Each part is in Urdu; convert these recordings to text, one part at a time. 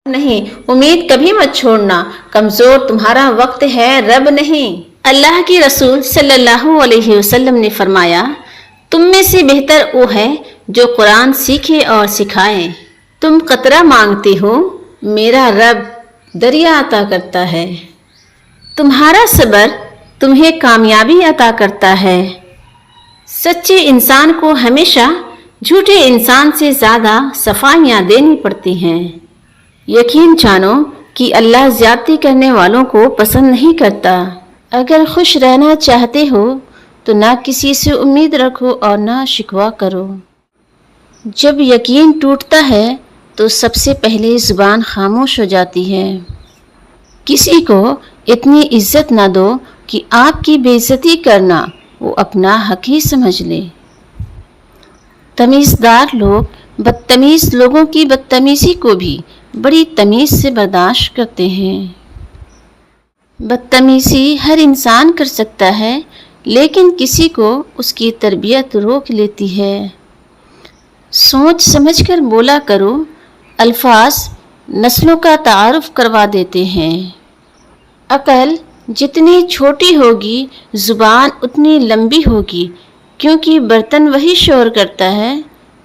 نہیں، امید کبھی مت چھوڑنا، کمزور تمہارا وقت ہے، رب نہیں۔ اللہ کے رسول صلی اللہ علیہ وسلم نے فرمایا، تم میں سے بہتر وہ ہے جو قرآن سیکھے اور سکھائے۔ تم قطرہ مانگتے ہو، میرا رب دریا عطا کرتا ہے۔ تمہارا صبر تمہیں کامیابی عطا کرتا ہے۔ سچے انسان کو ہمیشہ جھوٹے انسان سے زیادہ صفائیاں دینی پڑتی ہیں۔ یقین جانو کہ اللہ زیادتی کرنے والوں کو پسند نہیں کرتا۔ اگر خوش رہنا چاہتے ہو تو نہ کسی سے امید رکھو اور نہ شکوہ کرو۔ جب یقین ٹوٹتا ہے تو سب سے پہلے زبان خاموش ہو جاتی ہے۔ کسی کو اتنی عزت نہ دو کہ آپ کی بے عزتی کرنا وہ اپنا حق ہی سمجھ لے۔ تمیزدار لوگ بدتمیز لوگوں کی بدتمیزی کو بھی بڑی تمیز سے برداشت کرتے ہیں۔ بدتمیزی ہر انسان کر سکتا ہے، لیکن کسی کو اس کی تربیت روک لیتی ہے۔ سوچ سمجھ کر بولا کرو، الفاظ نسلوں کا تعارف کروا دیتے ہیں۔ عقل جتنی چھوٹی ہوگی زبان اتنی لمبی ہوگی، کیونکہ برتن وہی شور کرتا ہے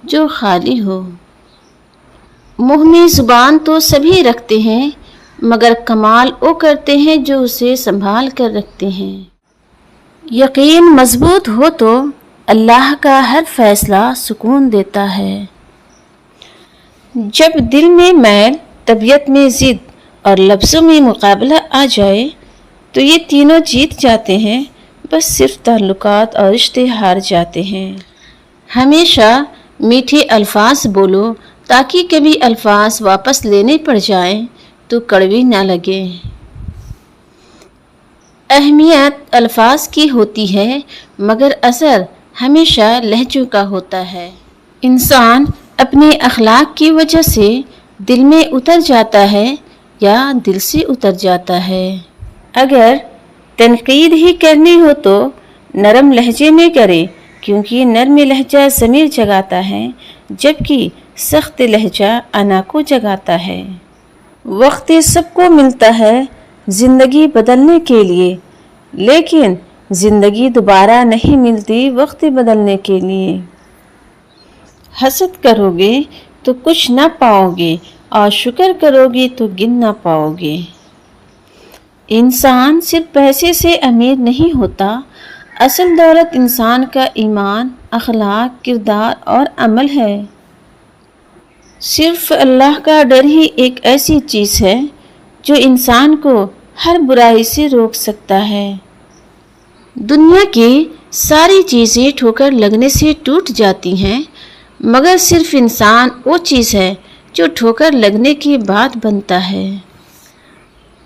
جو خالی ہو۔ منہ میں زبان تو سبھی رکھتے ہیں، مگر کمال وہ کرتے ہیں جو اسے سنبھال کر رکھتے ہیں۔ یقین مضبوط ہو تو اللہ کا ہر فیصلہ سکون دیتا ہے۔ جب دل میں میل، طبیعت میں ضد اور لفظوں میں مقابلہ آ جائے تو یہ تینوں جیت جاتے ہیں، بس صرف تعلقات اور رشتے ہار جاتے ہیں۔ ہمیشہ میٹھے الفاظ بولو تاکہ کبھی الفاظ واپس لینے پڑ جائیں تو کڑوی نہ لگے۔ اہمیت الفاظ کی ہوتی ہے، مگر اثر ہمیشہ لہجوں کا ہوتا ہے۔ انسان اپنے اخلاق کی وجہ سے دل میں اتر جاتا ہے یا دل سے اتر جاتا ہے۔ اگر تنقید ہی کرنی ہو تو نرم لہجے میں کرے، کیونکہ نرم لہجہ ضمیر جگاتا ہے، جبکہ سخت لہجہ انا کو جگاتا ہے۔ وقت سب کو ملتا ہے زندگی بدلنے کے لیے، لیکن زندگی دوبارہ نہیں ملتی وقت بدلنے کے لیے۔ حسد کرو گے تو کچھ نہ پاؤ گے اور شکر کرو گے تو گن نہ پاؤ گے۔ انسان صرف پیسے سے امیر نہیں ہوتا، اصل دولت انسان کا ایمان، اخلاق، کردار اور عمل ہے۔ صرف اللہ کا ڈر ہی ایک ایسی چیز ہے جو انسان کو ہر برائی سے روک سکتا ہے۔ دنیا کی ساری چیزیں ٹھوکر لگنے سے ٹوٹ جاتی ہیں، مگر صرف انسان وہ چیز ہے جو ٹھوکر لگنے کے بعد بنتا ہے۔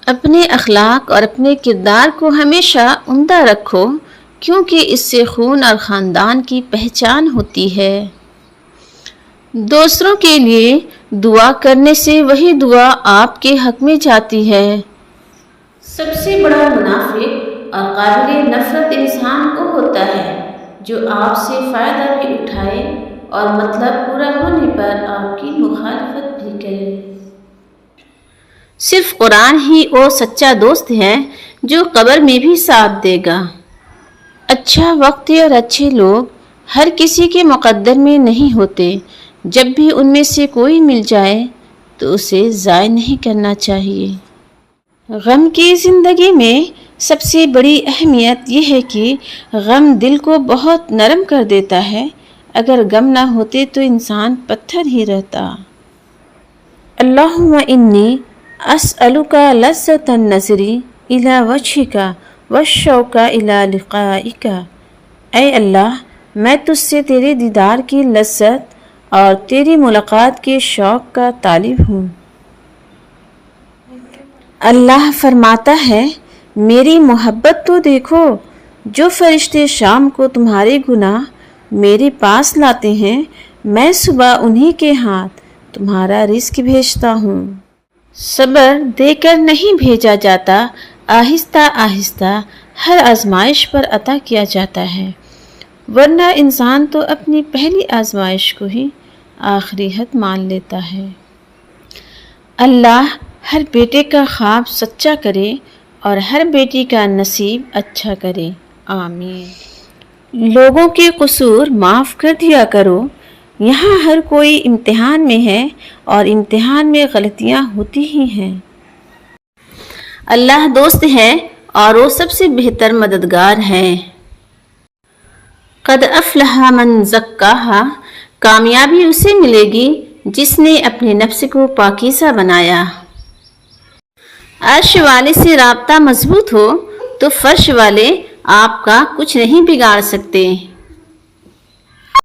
اپنے اخلاق اور اپنے کردار کو ہمیشہ عمدہ رکھو، کیونکہ اس سے خون اور خاندان کی پہچان ہوتی ہے۔ دوسروں کے لیے دعا کرنے سے وہی دعا آپ کے حق میں جاتی ہے۔ سب سے بڑا منافق اور قابل نفرت انسان وہ ہوتا ہے جو آپ سے فائدہ بھی اٹھائے اور مطلب پورا ہونے پر آپ کی مخالفت بھی کرے۔ صرف قرآن ہی وہ سچا دوست ہے جو قبر میں بھی ساتھ دے گا۔ اچھا وقت اور اچھے لوگ ہر کسی کے مقدر میں نہیں ہوتے، جب بھی ان میں سے کوئی مل جائے تو اسے ضائع نہیں کرنا چاہیے۔ غم کی زندگی میں سب سے بڑی اہمیت یہ ہے کہ غم دل کو بہت نرم کر دیتا ہے۔ اگر غم نہ ہوتے تو انسان پتھر ہی رہتا۔ اللہم انی اسألک لذۃ النظر الی وجہک والشوق الی لقائک۔ اے اللہ، میں تجھ سے تیرے دیدار کی لذت اور تیری ملاقات کے شوق کا طالب ہوں۔ اللہ فرماتا ہے، میری محبت تو دیکھو، جو فرشتے شام کو تمہارے گناہ میرے پاس لاتے ہیں، میں صبح انہی کے ہاتھ تمہارا رزق بھیجتا ہوں۔ صبر دے کر نہیں بھیجا جاتا، آہستہ آہستہ ہر آزمائش پر عطا کیا جاتا ہے، ورنہ انسان تو اپنی پہلی آزمائش کو ہی آخری حد مان لیتا ہے۔ اللہ ہر بیٹے کا خواب سچا کرے اور ہر بیٹی کا نصیب اچھا کرے، آمین۔ لوگوں کے قصور معاف کر دیا کرو، یہاں ہر کوئی امتحان میں ہے اور امتحان میں غلطیاں ہوتی ہی ہیں۔ اللہ دوست ہے اور وہ سب سے بہتر مددگار ہے۔ قد افلح من زکاہا، کامیابی اسے ملے گی جس نے اپنے نفس کو پاکیزہ بنایا۔ عرش والے سے رابطہ مضبوط ہو تو فرش والے آپ کا کچھ نہیں بگاڑ سکتے۔